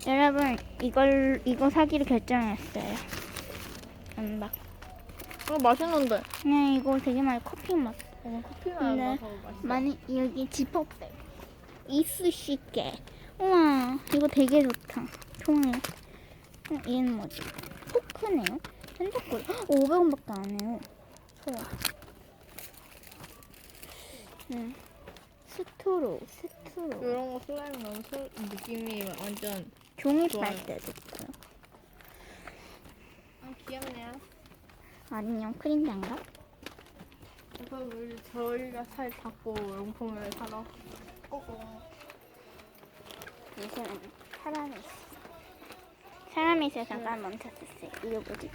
여러분 이거 사기로 결정했어요. 은박. 맛있는데. 네, 이거 되게 많이 커피 맛. 커피 근데 맛있어. 많이 여기 지퍼백 이쑤시개. 우와, 이거 되게 좋다. 종이. 얘는 뭐지? 포크네요. 핸드폰 500원밖에 안 해요. 소야. 스트로. 이런 거 슬라임 넣으면 느낌이 완전. 종이 좋아요. 빨대도 있고요. 귀엽네요. 아니요, 크림 장갑. 그래서 저희가 살 닦고 용품을 사러. 요새는 사람이 있어서 잠깐 멈췄었어요. 이거 뭐지?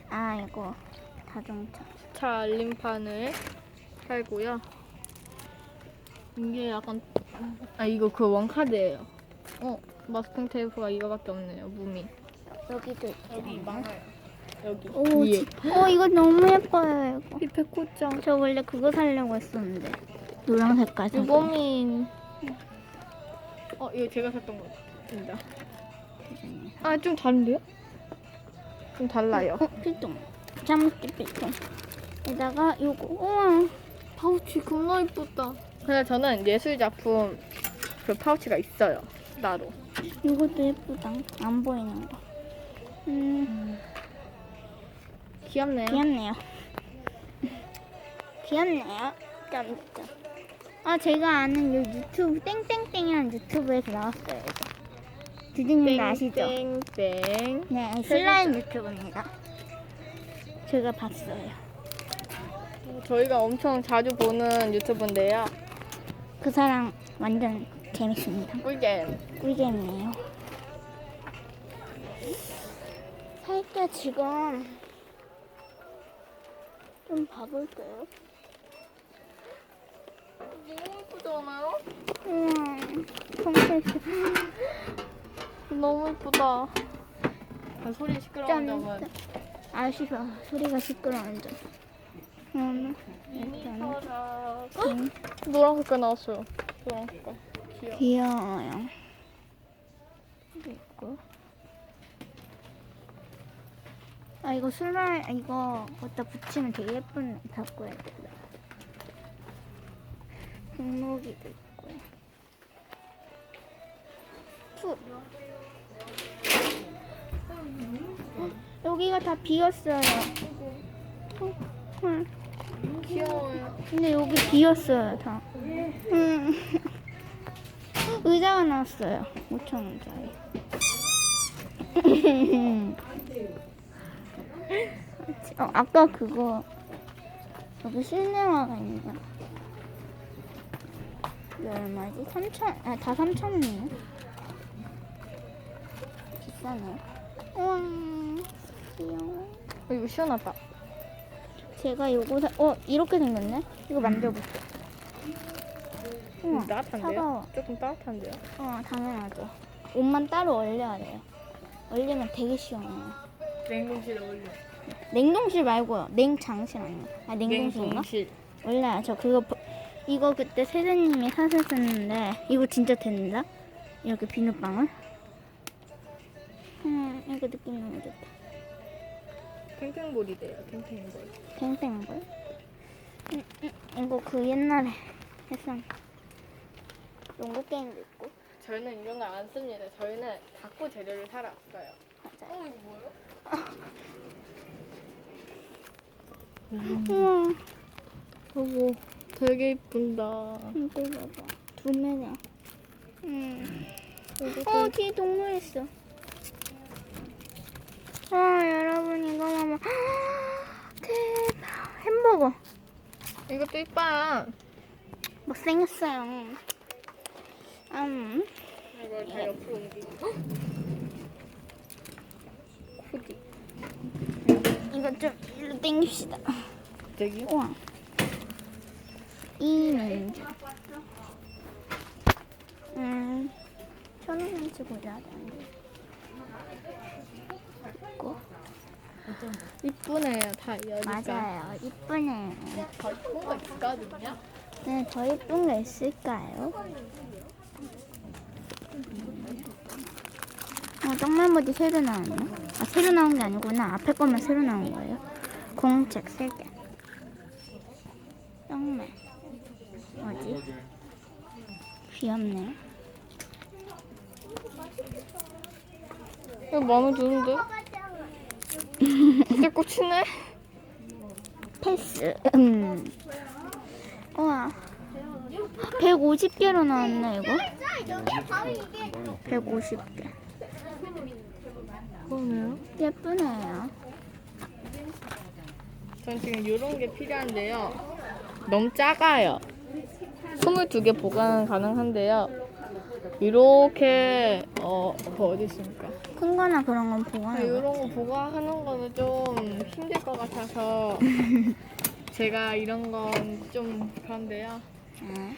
아, 이거 자동차. 차 알림판을 팔고요. 이게 약간 이거 그 원카드예요. 마스킹 테이프가 이거밖에 없네요. 무늬. 여기도 있죠. 여기 많아요. 여기 오, 위에. 이거 너무 예뻐요. 이거. 이 백호장. 저 원래 그거 사려고 했었는데 노란 색깔 사. 유범인. 이거 제가 샀던 거입니다. 좀 다른데요? 좀 달라요. 필통. 잠옷기 필통. 에다가 요거. 우와. 파우치 겁나 이쁘다. 근데 저는 예술 작품 그 파우치가 있어요. 따로. 이것도 예쁘다. 안 보이는 거. 귀엽네요. 귀엽네요. 깜짝. 제가 아는 요 유튜브 땡땡땡이라는 유튜브에서 나왔어요. 이거. 주진님도 아시죠? 땡땡. 네, 슬라임 유튜브입니다. 제가 봤어요. 저희가 엄청 자주 보는 유튜브인데요. 그 사람 완전 재밌습니다. 꿀잼. 꿀잼이에요. 살짝 지금 좀 봐볼게요. 너무 예쁘잖아요? 콘텐츠. 너무 예쁘다. 소리 시끄러운 점은 아쉬워. 소리가 시끄러운 점. 노란 색깔 나왔어요. 노란 색깔. 귀여워. 귀여워요. 있고. 이거 이거 갖다 붙이면 되게 예쁜 닫고 해야 돼. 종목이도 있고. 여기가 다 비었어요. 귀여워요. 근데 여기 비었어요, 다. 의자가 나왔어요. 5,000원짜리. 아까 그거 여기 실내화가 있네요. 이게 얼마지? 3,000, 다 3,000원이네. 비싸네요. 우와, 귀여워. 이거 시원하다. 제가 요거 이렇게 생겼네? 이거 만져볼게. 우와, 따뜻한데요? 차가워. 조금 따뜻한데요? 당연하죠. 옷만 따로 얼려야 돼요. 얼리면 되게 시원해요. 냉동실에 올려. 냉동실 말고요. 냉장실 아니에요. 냉동실인가? 냉동실. 원래 저 이거 그때 세대님이 사셨었는데 이거 진짜 된다. 이렇게 비눗방울. 이거 느낌 너무 좋다. 탱탱볼이래요. 탱탱볼. 탱탱볼. 이거 그 옛날에 했던 농구 게임도 있고. 저희는 이런 거 안 씁니다. 저희는 닭고 재료를 사러 왔어요. 맞아요. 이거 뭐예요? 우와. 되게 이쁜다. 이거 봐봐. 두 매냐. 뒤에 동물 있어. 여러분 이거 봐봐. 대박. 햄버거. 이것도 이뻐요. 못생겼어요. 이걸 다 옆으로 옮기고. 코디. 이거 좀 일로 당깁시다. 갑자기? 우와. 이 맨주. 1,000원치 보자. 있고. 이쁘네요. 다 여기가. 맞아요. 이쁘네요. 더 이쁜 거 있거든요. 네, 더 예쁜 게 있을까요? 떡말머리 새로 나왔네. 아, 새로 나온 게 아니구나. 앞에 것만 새로 나온 거예요. 공책 3개. 떡말. 어디? 귀엽네. 이거 마음에 드는데? 이게 꽂히네? 패스. 우와. 150개로 나왔네, 이거? 150개. 그러네요. 예쁘네요. 전 지금 이런 게 필요한데요. 너무 작아요. 22개 보관 가능한데요. 이렇게 그거 어디 있습니까? 큰 거나 그런 건 보관하고. 이런 거 보관하는 거는 좀 힘들 것 같아서 제가 이런 건 좀 그런데요. 네.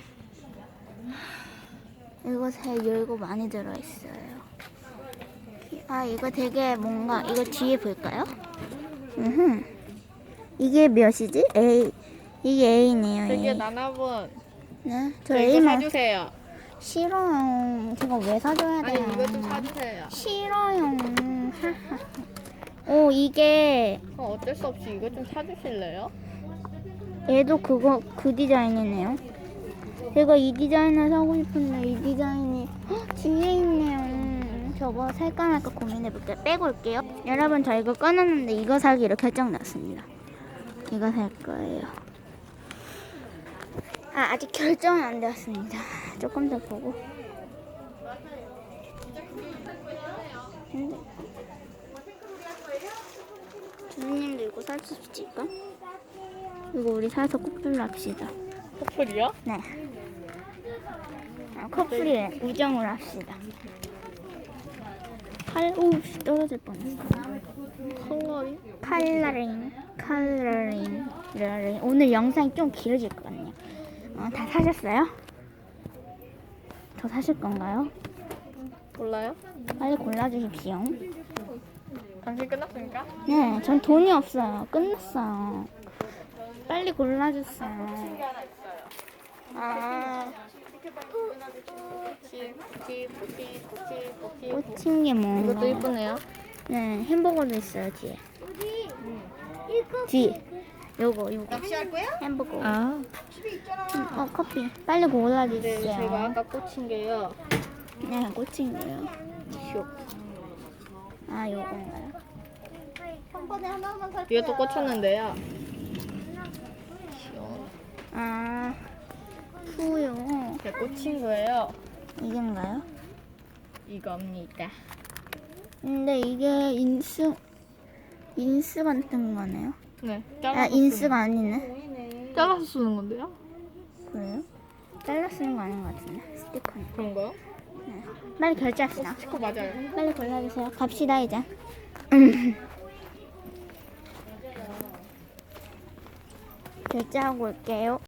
이거 이거 많이 들어있어요. 아, 이거 되게 뭔가, 이거 뒤에 볼까요? 이게 몇이지? A. 이게 A네요. 되게 A. 나나분 네, 저 저 이거 A만 사주세요. 싫어요. 제가 왜 사줘야 아니 돼요? 이거 좀 사주세요. 싫어요. 오, 이게 어쩔 수 없이 이거 좀 사주실래요? 얘도 그 디자인이네요. 제가 이 디자인을 사고 싶은데 이 디자인이 뒤에 있네요. 저거 살까 말까 고민해볼게요. 빼고 올게요. 여러분, 저 이거 꺼놨는데 이거 사기로 결정났습니다. 이거 살 거예요. 아직 결정은 안 되었습니다. 조금 더 보고. 근데 주님도 이거 살 수 있을까? 이거 우리 사서 커플로 합시다. 커플이요? 네. 커플이래. 우정을 합시다. 오, 떨어질 뻔했어. 컬러링. 오늘 영상이 좀 길어질 것 같네요. 다 사셨어요? 더 사실 건가요? 몰라요? 빨리 골라주십시오. 당신 끝났습니까? 네, 전 돈이 없어요. 끝났어요. 빨리 골라주세요. 게 하나 있어요. 아, 꼬치. 꽂힌 게 뭔가. 이것도 이쁘네요. 네, 햄버거도 있어요, 뒤에. 뒤. 요거. 낚시할 거야? 햄버거. 아, 커피. 빨리 네, 골라주세요. 제가 아까 꽂힌 게요. 네, 꽂힌 거요. 쇼. 아, 요건가요? 이것도 꽂혔는데요. 아, 푸요. 제 꽂힌 거예요. 이건가요? 이겁니다. 근데 이게 인스 같은 거네요. 네. 아, 인스가 아니네. 잘라서 쓰는 건데요? 그래요? 잘라 쓰는 거 아닌 것 같은데. 스티커네. 그런가요? 빨리 결제합시다. 스티커 맞아요. 빨리 골라주세요. 갑시다, 이제. 결제하고 올게요.